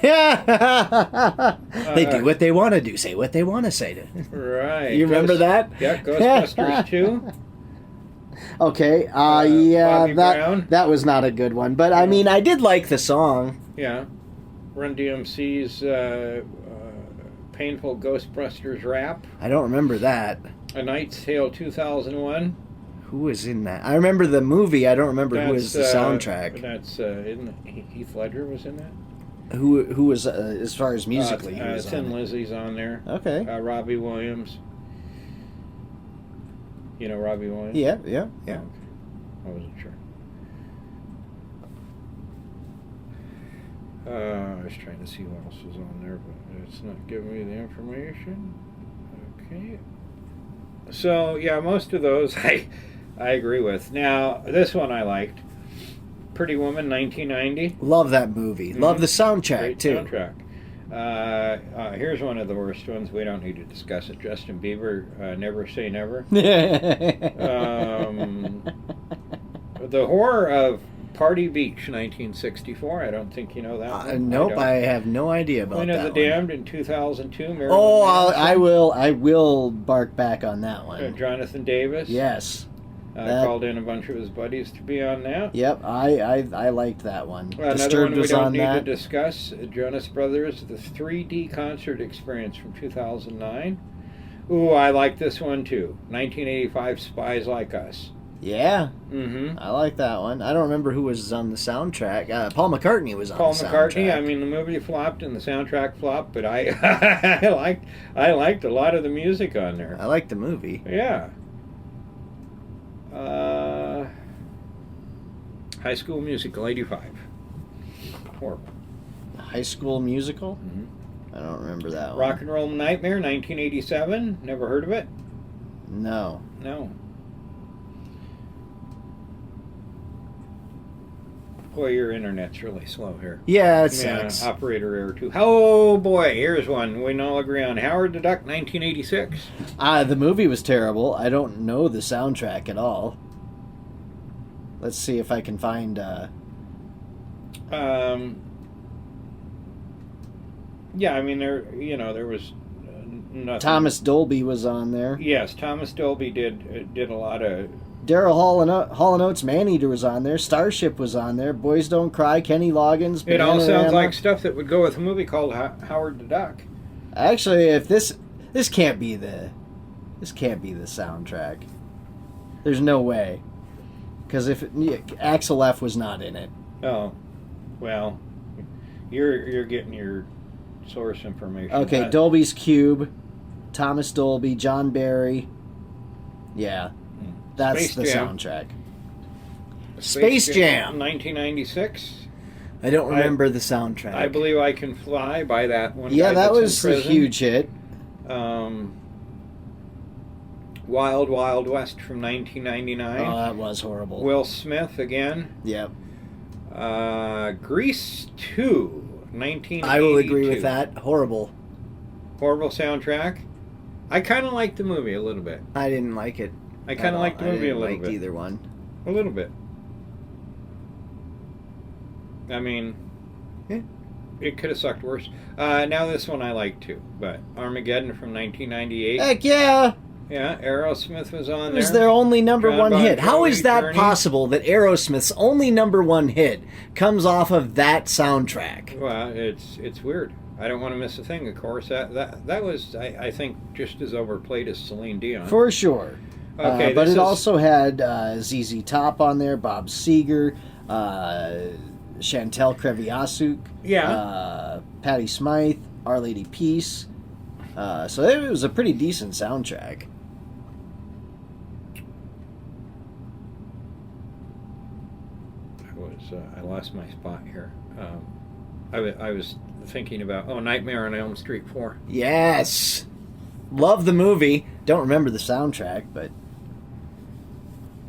They do what they want to do, say what they want to say. Right. You remember that? Yeah, Ghostbusters 2. Okay, that was not a good one, but I mean, I did like the song. Yeah. Run DMC's Painful Ghostbusters Rap. I don't remember that. A Knight's Tale 2001. Who was in that? I remember the movie. I don't remember who was the soundtrack. That's isn't Heath Ledger was in that? Who was as far as musically? Who was Thin on it? Lizzy's on there. Okay. Robbie Williams. You know Robbie Williams? Yeah. Okay. I wasn't sure. I was trying to see what else was on there, but it's not giving me the information. Okay. So yeah, most of those I agree with. Now this one I liked. Pretty Woman, 1990. Love that movie. Mm-hmm. Love the soundtrack Great too. soundtrack. Here's one of the worst ones. We don't need to discuss it. Justin Bieber, Never Say Never. The Horror of Party Beach, 1964. I don't think you know that one. Nope, I have no idea about Queen that of the one. Damned in 2002. Marilyn Oh, Manson. I will bark back on that one. Jonathan Davis. Yes. Called in a bunch of his buddies to be on that. Yep, I liked that one. Another Disturbed one we was don't on need that. to discuss, Jonas Brothers, the 3D concert experience from 2009. Ooh, I like this one too. 1985, Spies Like Us. Yeah, Mm-hmm. I like that one. I don't remember who was on the soundtrack. Paul McCartney was on Paul the McCartney. soundtrack. I mean, the movie flopped and the soundtrack flopped, but I I liked a lot of the music on there. I liked the movie. Yeah. High School Musical, 85. Horrible. High School Musical? Mm-hmm. I don't remember that one. Rock and Roll Nightmare, 1987. Never heard of it? No. No. Boy, your internet's really slow here. Yeah, it sucks. Operator error too. Oh boy, here's one we can all agree on. Howard the Duck, 1986. The movie was terrible. I don't know the soundtrack at all. Let's see if I can find. Yeah, I mean there was nothing. Thomas Dolby was on there. Yes, Thomas Dolby did a lot of. Daryl Hall & Oates, Maneater was on there. Starship was on there. Boys Don't Cry, Kenny Loggins. It all sounds Bananarama. like stuff that would go with a movie called Howard the Duck. Actually, if this can't be the soundtrack. There's no way, because if Axel F was not in it. Oh, well, you're getting your source information. Okay, Dolby's Cube, Thomas Dolby, John Barry. Yeah, that's Space the Jam. soundtrack. Space Jam. 1996. I don't remember the soundtrack. I Believe I Can Fly by that one. Yeah, guy that that's was in a prison. huge hit. Wild Wild West from 1999. Oh, that was horrible. Will Smith again. Yep. Grease 2, 1982. I will agree with that. Horrible. Horrible soundtrack. I kind of liked the movie a little bit. I didn't like it. I kind of liked the movie a little bit. bit. Either one. A little bit. I mean, Yeah. it could have sucked worse. Now this one I like too, but Armageddon from 1998. Heck yeah! Yeah, Aerosmith was on It there. was their only number John one Bon hit. How Jovi, is that Journey. possible that Aerosmith's only number one hit comes off of that soundtrack? Well, it's weird. I don't want to miss a thing. Of course, that was I think just as overplayed as Celine Dion. For sure. Okay, but this it is- also had ZZ Top on there, Bob Seger, Chantel Kreviasuk, Yeah. Patti Smythe, Our Lady Peace. So it was a pretty decent soundtrack. I lost my spot here. I was thinking about Nightmare on Elm Street 4. Yes! Love the movie. Don't remember the soundtrack, but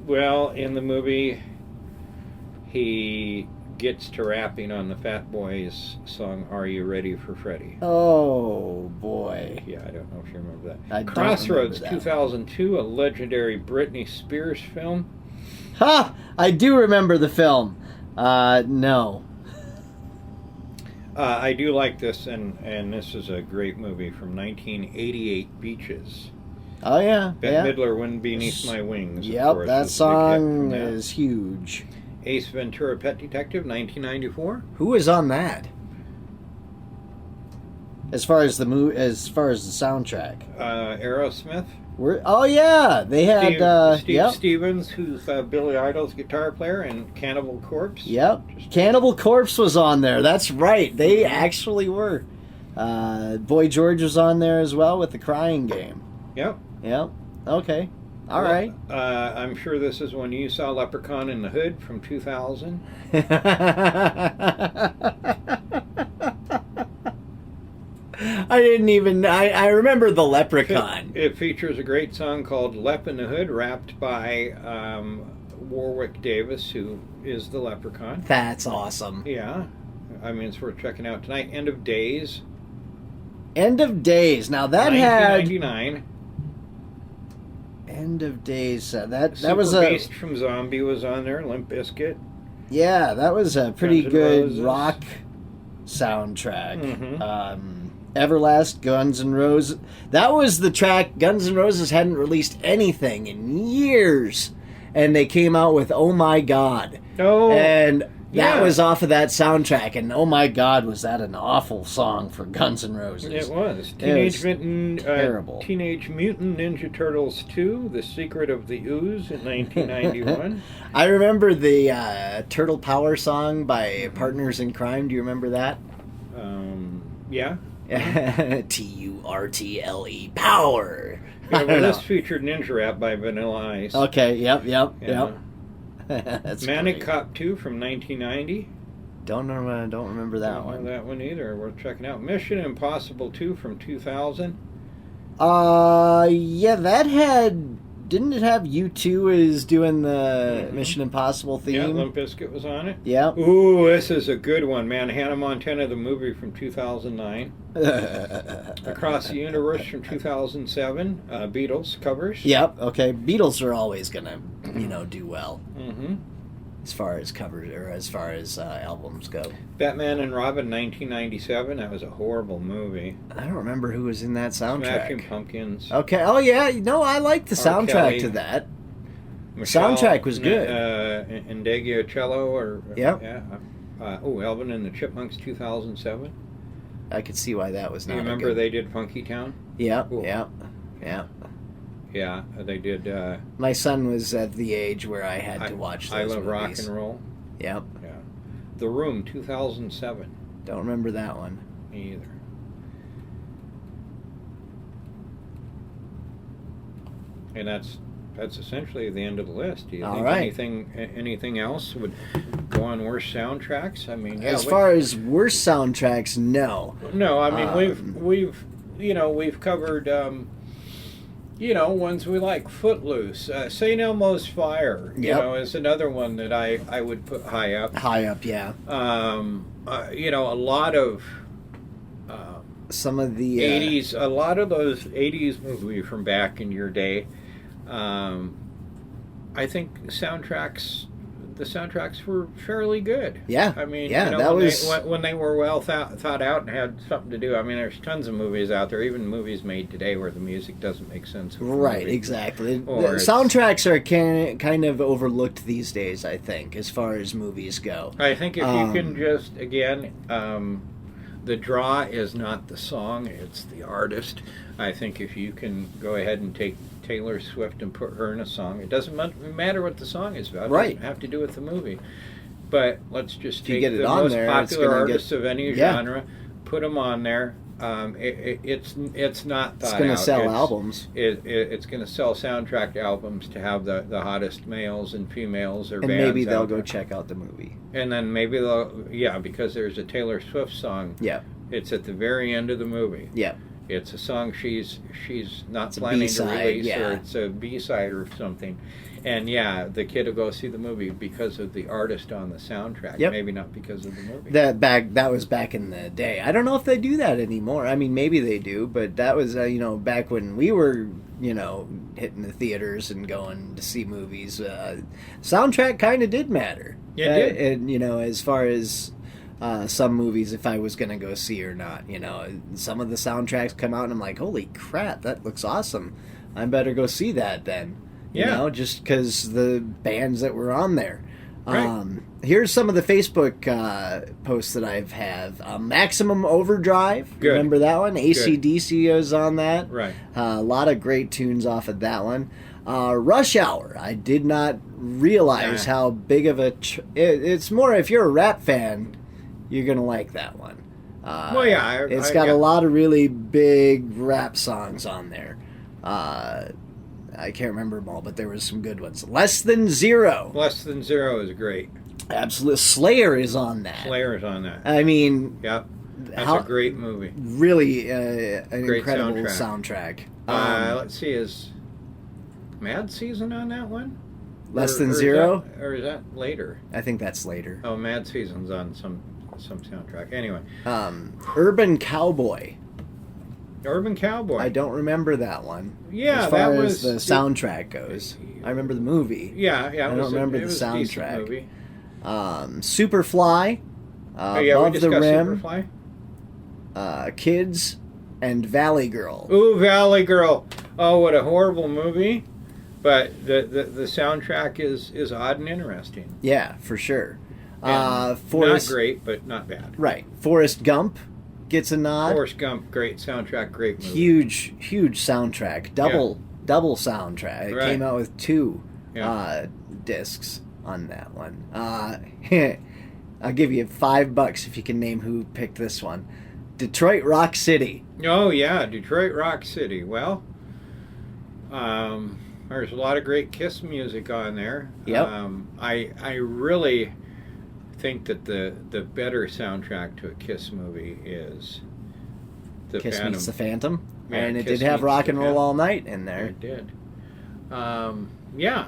Well, in the movie, he gets to rapping on the Fat Boys song "Are You Ready for Freddy?" oh boy. Yeah, I don't know if you remember that. I don't Crossroads, remember that. 2002, a legendary Britney Spears film. Ha! I do remember the film. No. I do like this, and this is a great movie from 1988, Beaches. Oh yeah, Bette yeah. Midler, Wind Beneath My Wings. of Yep, course, that was a big hit from song that. is huge. Ace Ventura, Pet Detective, 1994. Who is on that? As far as the soundtrack. Aerosmith. Oh yeah, they had Steve yep. Stevens, who's Billy Idol's guitar player, and Cannibal Corpse. Yep. Cannibal Corpse was on there. That's right. They actually were. Boy George was on there as well with the Crying Game. Yep. Yep. Okay. All right. I'm sure this is when you saw Leprechaun in the Hood from 2000. I didn't even. I remember the Leprechaun. It features a great song called "Lep in the Hood," rapped by Warwick Davis, who is the Leprechaun. That's awesome. Yeah, I mean it's worth checking out tonight. End of Days. End of Days. Now that had 1999. End of Days. That Super was a Beast from Zombie was on there. Limp Bizkit. yeah. That was a pretty Guns N' good Roses. rock soundtrack. Mhm. Everlast, Guns N' Roses. That was the track. Guns N' Roses hadn't released anything in years, and they came out with "Oh My God," Oh, and yeah. that was off of that soundtrack. And "Oh My God," was that an awful song for Guns N' Roses? it was. was terrible. Teenage Mutant Ninja Turtles 2: The Secret of the Ooze in 1991. I remember the Turtle Power song by Partners in Crime. Do you remember that? Yeah. Turtle Power. Yeah, I well, don't this know. featured Ninja Rap by Vanilla Ice. Okay. Yep. Yeah. That's Manic great. Cop 2 from 1990. Don't remember that Don't know one. that one either. Worth checking out. Mission Impossible 2 from 2000. Yeah, that had. Didn't it have U2 as doing the Mission Impossible Yeah, theme? Limp Bizkit was on it. Yep. Ooh, this is a good one, man. Hannah Montana, the movie from 2009. Across the Universe from 2007. Beatles covers. Yep. Okay. Beatles are always gonna, do well Mm-hmm. as far as covers or as far as albums go. Batman and Robin, 1997. That was a horrible movie. I don't remember who was in that Smashing soundtrack. Pumpkins. Okay. Oh yeah. No, I like the R. soundtrack Kelly. to that. Michelle, Soundtrack was good. Indagio Cello or Yep. Yeah. Alvin and the Chipmunks, 2007. I could see why that was Do not. you a remember good... they did Funky Town? Yep. Cool. Yep. Yep. Yeah, they did. My son was at the age where I had to watch those I Love Rock movies. and Roll. Yep. Yeah. The Room, 2007. Don't remember that one. Me either. And that's essentially the end of the list. Do you All think right. anything else would go on worst soundtracks? I mean, As far as worst soundtracks, no. no, I mean we've covered ones we like. Footloose, St. Elmo's Fire, Yep. is another one that I would put high up. High up, yeah. A lot of Some of the 80s, a lot of those 80s movies from back in your day. I think the soundtracks were fairly good. Yeah. I mean, yeah, that was when they were well thought out and had something to do. I mean, there's tons of movies out there, even movies made today where the music doesn't make sense. with the right. movie. Exactly. Or The it's- soundtracks are kind of overlooked these days, I think, as far as movies go. I think if you can just again, the draw is not the song; it's the artist. I think if you can go ahead and take Taylor Swift and put her in a song, it doesn't matter what the song is about. It Right. doesn't have to do with the movie. But let's just If you take get it the on most there, it's popular gonna artists of any yeah. genre, put them on there. It's not thought It's going to out. sell albums. It's going to sell soundtrack albums to have the hottest males and females or And bands maybe they'll out go there. check out the movie. And then maybe because there's a Taylor Swift song. Yeah. It's at the very end of the movie. Yeah. It's a song she's not It's a planning to B-side, release, yeah. or it's a B-side or something. And yeah, the kid will go see the movie because of the artist on the soundtrack, Yep. maybe not because of the movie. That was back in the day. I don't know if they do that anymore. I mean, maybe they do, but that was back when we were hitting the theaters and going to see movies. Soundtrack kind of did matter. Yeah, it did. And as far as some movies, if I was going to go see or not, some of the soundtracks come out and I'm like, holy crap, that looks awesome. I better go see that then. Yeah. Just because the bands that were on there. Right. Here's some of the Facebook posts that I've have. Maximum Overdrive. Good. Remember that one? AC/DC is on that. Right. A lot of great tunes off of that one. Rush Hour. I did not realize how big of a... it's more, if you're a rap fan, you're going to like that one. Well, yeah. It's got a lot of really big rap songs on there. I can't remember them all, but there was some good ones. Less Than Zero. Less Than Zero is great. Absolutely. Slayer is on that. Slayer's on that. I mean... Yep. That's a great movie. Really an Great incredible soundtrack. Let's see, is Mad Season on that one? Less Than Zero? Or is that later? I think that's later. Oh, Mad Season's on some soundtrack. Anyway. Urban Cowboy. Urban Cowboy. I don't remember that one. Yeah, as far that as was the soundtrack goes. I remember the movie. Yeah. I don't remember the it was a decent soundtrack. movie. Superfly. Yeah, Above we the discussed Rim. Superfly. Kids and Valley Girl. Ooh, Valley Girl. Oh, what a horrible movie. But the soundtrack is odd and interesting. Yeah, for sure. Not great, but not bad. Right. Forrest Gump gets a nod. Forrest Gump, great soundtrack, great movie. Huge soundtrack. Double soundtrack. It Right. came out with 2 Yeah. discs on that one. I'll give you $5 if you can name who picked this one. Detroit Rock City. Oh, yeah, Detroit Rock City. Well, there's a lot of great Kiss music on there. Yep. I really think that the better soundtrack to a Kiss movie is the Kiss Phantom. Meets the Phantom. Yeah, and it Kiss did have Meets Rock the and Roll Phantom. All Night in there. It did. Yeah,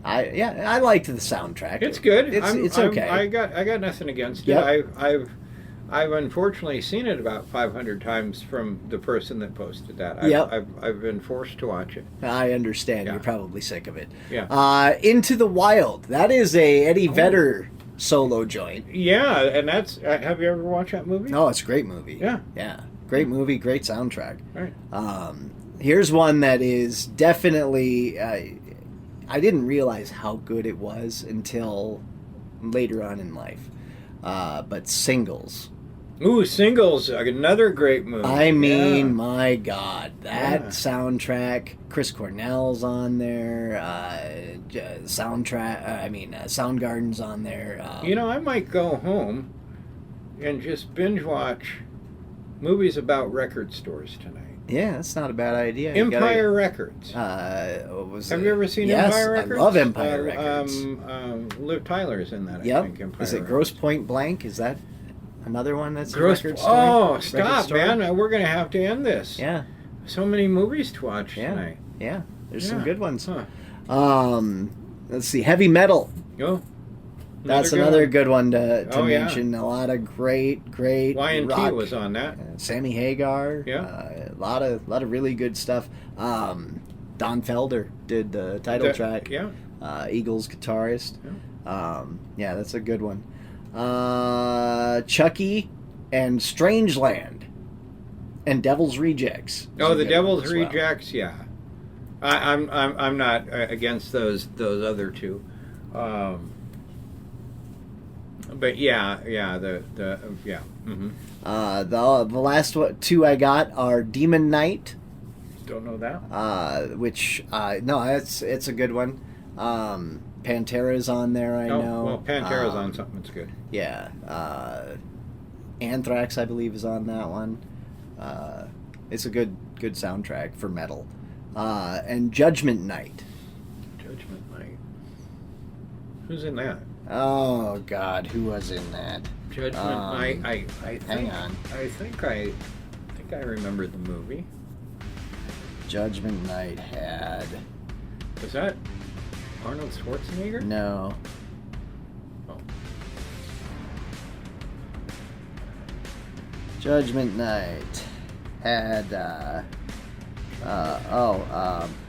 I liked the soundtrack. it's good. It's okay. I got nothing against it. Yep. I've unfortunately seen it about 500 times from the person that posted that. Yep. I've been forced to watch it. I understand. Yeah. You're probably sick of it. Yeah. Into the Wild. That is a Eddie Vedder solo joint. Yeah, and that's. Have you ever watched that movie? Oh, it's a great movie. Yeah. Yeah. Great movie, great soundtrack. Right. Here's one that is definitely... I didn't realize how good it was until later on in life. But Singles. Ooh, Singles, another great movie. I mean, Yeah. my God, that soundtrack. Chris Cornell's on there. Soundgarden's on there. I might go home and just binge watch movies about record stores tonight. Yeah, that's not a bad idea. You Empire Records. What was Have it? you ever seen Yes, Empire Records? I love Empire Records. Liv Tyler's in that, I Yep. think. Empire Is it Records. Gross Point Blank? Is that another one that's Gross? a record store? Oh, Record stop, store? man. We're going to have to end this. Yeah, So many movies to watch yeah, tonight. yeah. There's some Yeah. good ones. Huh. Let's see. Heavy Metal. Oh, That's good another one. good one to Oh, yeah. mention. A lot of great Y&T rock. was on that. Sammy Hagar. Yeah. A lot of really good stuff. Don Felder did the title track. Yeah. Eagles guitarist. Yeah, that's a good one. Chucky and Strangeland and Devil's Rejects. is Oh, a the good Devil's one as well. Rejects. Yeah, I'm not against those other two. But yeah, Mm-hmm. The last two I got are Demon Knight. Don't know that. Which no, it's a good one. Pantera's on there. I know. Well, Pantera's on something that's good. Yeah. Anthrax, I believe, is on that one. It's a good soundtrack for metal. And Judgment Night. Judgment Night. Who's in that? Oh God, who was in that? Judgment Night. I think, hang on. I think I remember the movie. Judgment Night had Was that Arnold Schwarzenegger? no. Oh. Judgment Night had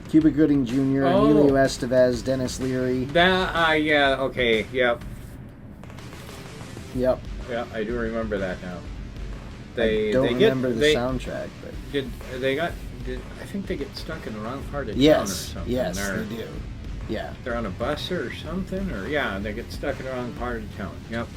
Cuba Gooding Jr., Oh. Emilio Estevez, Dennis Leary. That yeah, okay, yep. Yep. Yeah, I do remember that now. I don't remember the soundtrack, but I think they get stuck in the wrong part of town or yes, something. yes, or, they do. Yeah. They're on a bus or something, or yeah, they get stuck in the wrong part of town. Yep,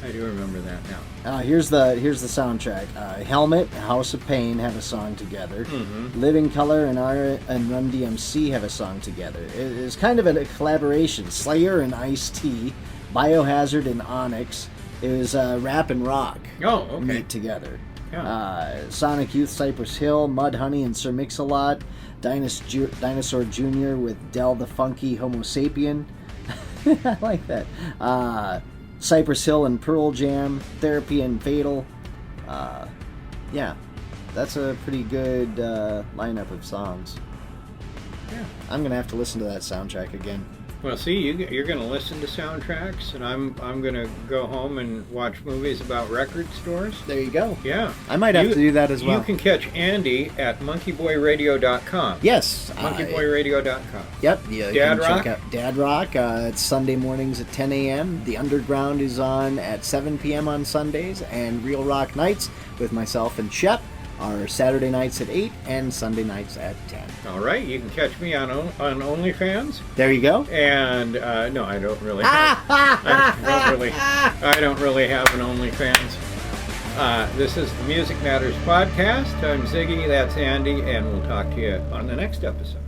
I do remember that now. Here's the soundtrack. Helmet, House of Pain have a song together. Mm-hmm. Living Color and Run DMC have a song together. It is kind of a collaboration. Slayer and Ice-T, Biohazard and Onyx. It was rap and rock Oh, okay. meet together. Yeah. Sonic Youth, Cypress Hill, Mudhoney and Sir Mix-a-Lot. Dinosaur Jr. with Del the Funky Homo Sapien. I like that. Cypress Hill and Pearl Jam, Therapy and Fatal. Yeah, that's a pretty good lineup of songs. Yeah. I'm gonna have to listen to that soundtrack again. Well, see, you're going to listen to soundtracks, and I'm going to go home and watch movies about record stores. There you go. Yeah. I might have to do that as well. You can catch Andy at monkeyboyradio.com. Yes. monkeyboyradio.com. Yep. Yeah, Dad Rock? check out Dad Rock. It's Sunday mornings at 10 a.m. The Underground is on at 7 p.m. on Sundays, and Real Rock Nights with myself and Shep are Saturday nights at 8 and Sunday nights at 10. All right. You can catch me on OnlyFans. There you go. And no, I don't really. I don't really have an OnlyFans. This is the Music Matters podcast. I'm Ziggy. That's Andy, and we'll talk to you on the next episode.